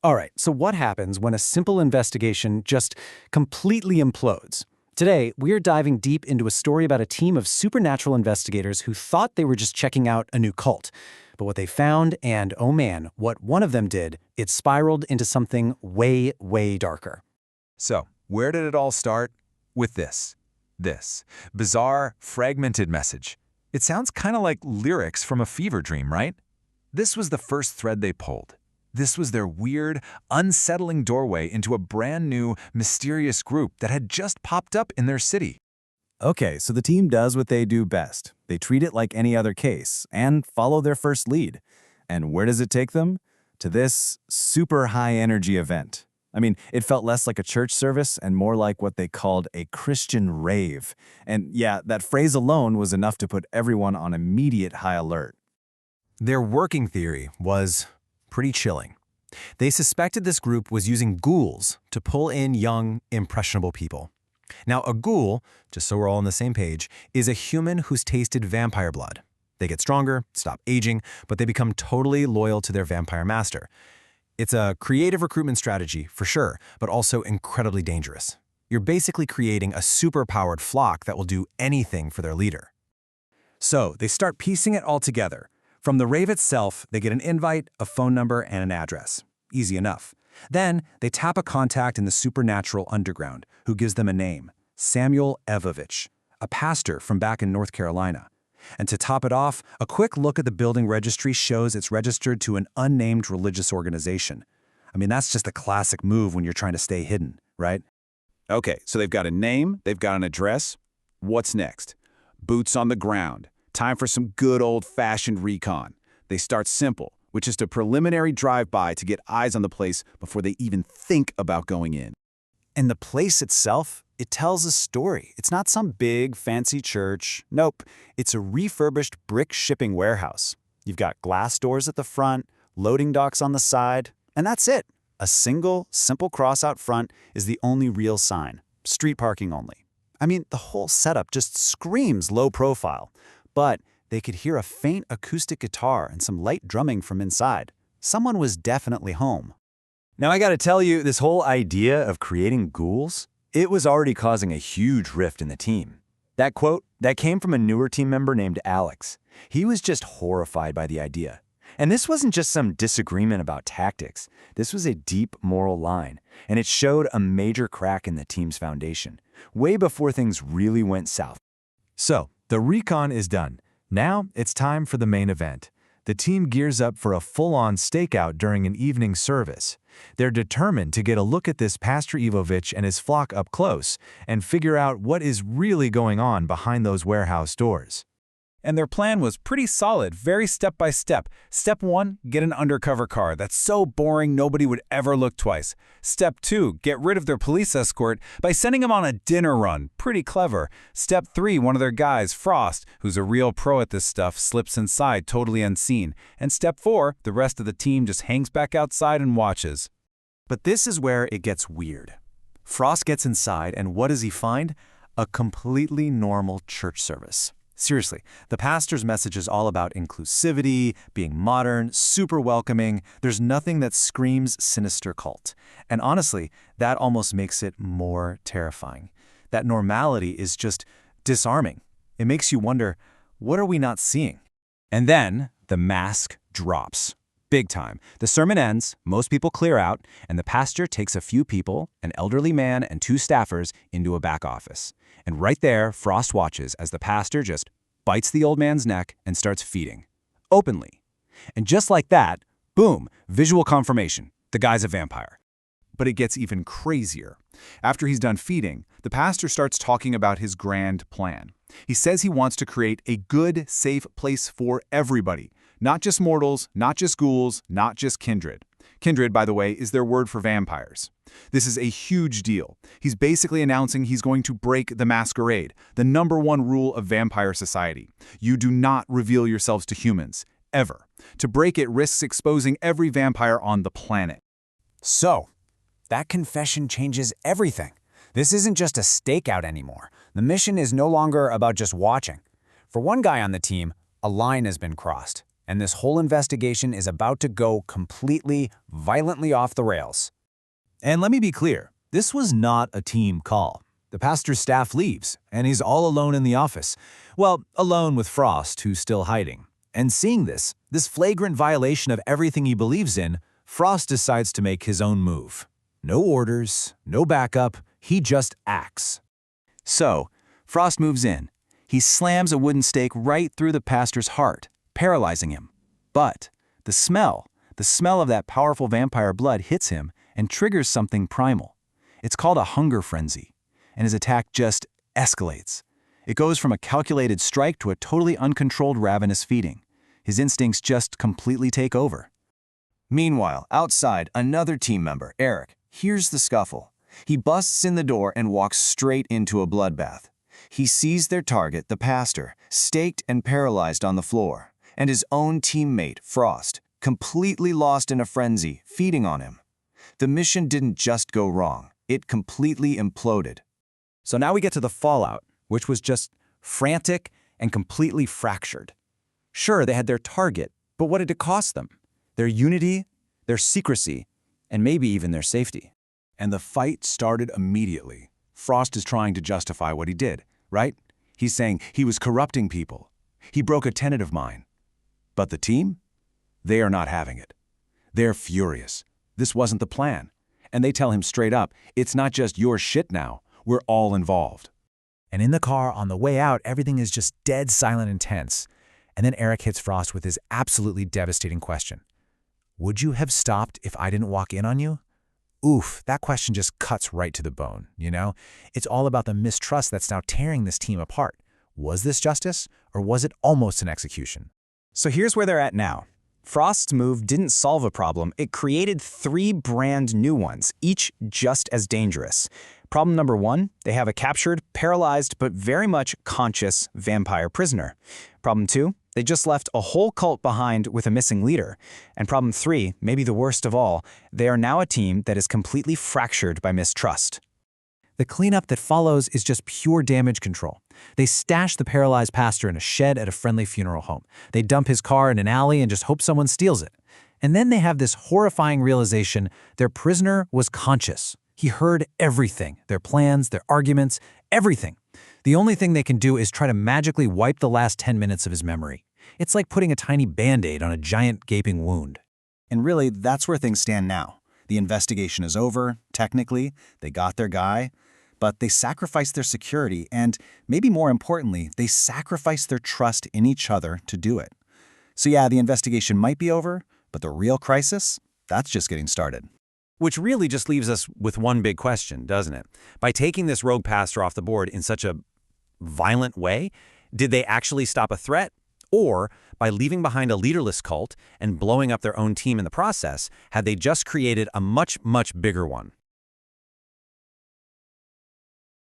All right, so what happens when a simple investigation just completely implodes? Today, we're diving deep into a story about a team of supernatural investigators who thought they were just checking out a new cult. But what they found, and oh man, what one of them did, it spiraled into something way, way darker. So, where did it all start? With this bizarre, fragmented message. It sounds kind of like lyrics from a fever dream, right? This was the first thread they pulled. This was their weird, unsettling doorway into a brand new, mysterious group that had just popped up in their city. Okay, so the team does what they do best. They treat it like any other case and follow their first lead. And where does it take them? To this super high-energy event. I mean, it felt less like a church service and more like what they called a Christian rave. And yeah, that phrase alone was enough to put everyone on immediate high alert. Their working theory was pretty chilling. They suspected this group was using ghouls to pull in young, impressionable people. Now, a ghoul, just so we're all on the same page, is a human who's tasted vampire blood. They get stronger, stop aging, but they become totally loyal to their vampire master. It's a creative recruitment strategy, for sure, but also incredibly dangerous. You're basically creating a super-powered flock that will do anything for their leader. So, they start piecing it all together. From the rave itself, they get an invite, a phone number, and an address. Easy enough. Then, they tap a contact in the supernatural underground, who gives them a name, Samuel Evovich, a pastor from back in North Carolina. And to top it off, a quick look at the building registry shows it's registered to an unnamed religious organization. I mean, that's just a classic move when you're trying to stay hidden, right? Okay, so they've got a name, they've got an address. What's next? Boots on the ground. Time for some good old-fashioned recon. They start simple, with just a preliminary drive-by to get eyes on the place before they even think about going in. And the place itself, it tells a story. It's not some big, fancy church. Nope, it's a refurbished brick shipping warehouse. You've got glass doors at the front, loading docks on the side, and that's it. A single, simple cross out front is the only real sign. Street parking only. I mean, the whole setup just screams low profile. But they could hear a faint acoustic guitar and some light drumming from inside. Someone was definitely home. Now I gotta tell you, this whole idea of creating ghouls, it was already causing a huge rift in the team. That quote, that came from a newer team member named Alex. He was just horrified by the idea. And this wasn't just some disagreement about tactics. This was a deep moral line, and it showed a major crack in the team's foundation, way before things really went south. So, the recon is done. Now, it's time for the main event. The team gears up for a full-on stakeout during an evening service. They're determined to get a look at this Pastor Evovich and his flock up close and figure out what is really going on behind those warehouse doors. And their plan was pretty solid, very step by step. Step 1, get an undercover car that's so boring nobody would ever look twice. Step 2, get rid of their police escort by sending them on a dinner run. Pretty clever. Step 3, one of their guys, Frost, who's a real pro at this stuff, slips inside totally unseen. And step 4, the rest of the team just hangs back outside and watches. But this is where it gets weird. Frost gets inside, and what does he find? A completely normal church service. Seriously, the pastor's message is all about inclusivity, being modern, super welcoming. There's nothing that screams sinister cult. And honestly, that almost makes it more terrifying. That normality is just disarming. It makes you wonder, what are we not seeing? And then the mask drops. Big time. The sermon ends, most people clear out, and the pastor takes a few people, an elderly man and 2 staffers, into a back office. And right there, Frost watches as the pastor just bites the old man's neck and starts feeding. Openly. And just like that, boom, visual confirmation. The guy's a vampire. But it gets even crazier. After he's done feeding, the pastor starts talking about his grand plan. He says he wants to create a good, safe place for everybody. Not just mortals, not just ghouls, not just kindred. Kindred, by the way, is their word for vampires. This is a huge deal. He's basically announcing he's going to break the masquerade, the #1 rule of vampire society. You do not reveal yourselves to humans, ever. To break it risks exposing every vampire on the planet. So, that confession changes everything. This isn't just a stakeout anymore. The mission is no longer about just watching. For one guy on the team, a line has been crossed. and this whole investigation is about to go completely, violently off the rails. And let me be clear, this was not a team call. The pastor's staff leaves, and he's all alone in the office. Well, alone with Frost, who's still hiding. And seeing this flagrant violation of everything he believes in, Frost decides to make his own move. No orders, no backup, he just acts. So, Frost moves in. He slams a wooden stake right through the pastor's heart, paralyzing him. But the smell of that powerful vampire blood hits him and triggers something primal. It's called a hunger frenzy, and his attack just escalates. It goes from a calculated strike to a totally uncontrolled ravenous feeding. His instincts just completely take over. Meanwhile, outside, another team member, Eric, hears the scuffle. He busts in the door and walks straight into a bloodbath. He sees their target, the pastor, staked and paralyzed on the floor, and his own teammate, Frost, completely lost in a frenzy, feeding on him. The mission didn't just go wrong, it completely imploded. So now we get to the fallout, which was just frantic and completely fractured. Sure, they had their target, but what did it cost them? Their unity, their secrecy, and maybe even their safety. And the fight started immediately. Frost is trying to justify what he did, right? He's saying he was corrupting people. He broke a tenet of mine. But the team? They are not having it. They're furious. This wasn't the plan. And they tell him straight up, it's not just your shit now. We're all involved. And in the car on the way out, everything is just dead silent and tense. And then Eric hits Frost with his absolutely devastating question. Would you have stopped if I didn't walk in on you? Oof, that question just cuts right to the bone, you know? It's all about the mistrust that's now tearing this team apart. Was this justice, or was it almost an execution? So here's where they're at now. Frost's move didn't solve a problem, it created 3 brand new ones, each just as dangerous. Problem number 1, they have a captured, paralyzed, but very much conscious vampire prisoner. Problem 2, they just left a whole cult behind with a missing leader. And problem 3, maybe the worst of all, they are now a team that is completely fractured by mistrust. The cleanup that follows is just pure damage control. They stash the paralyzed pastor in a shed at a friendly funeral home. They dump his car in an alley and just hope someone steals it. And then they have this horrifying realization their prisoner was conscious. He heard everything, their plans, their arguments, everything. The only thing they can do is try to magically wipe the last 10 minutes of his memory. It's like putting a tiny Band-Aid on a giant gaping wound. And really, that's where things stand now. The investigation is over, technically, they got their guy, but they sacrificed their security and, maybe more importantly, they sacrificed their trust in each other to do it. So yeah, the investigation might be over, but the real crisis, that's just getting started. Which really just leaves us with one big question, doesn't it? By taking this rogue pastor off the board in such a violent way, did they actually stop a threat? Or, by leaving behind a leaderless cult and blowing up their own team in the process, had they just created a much, much bigger one?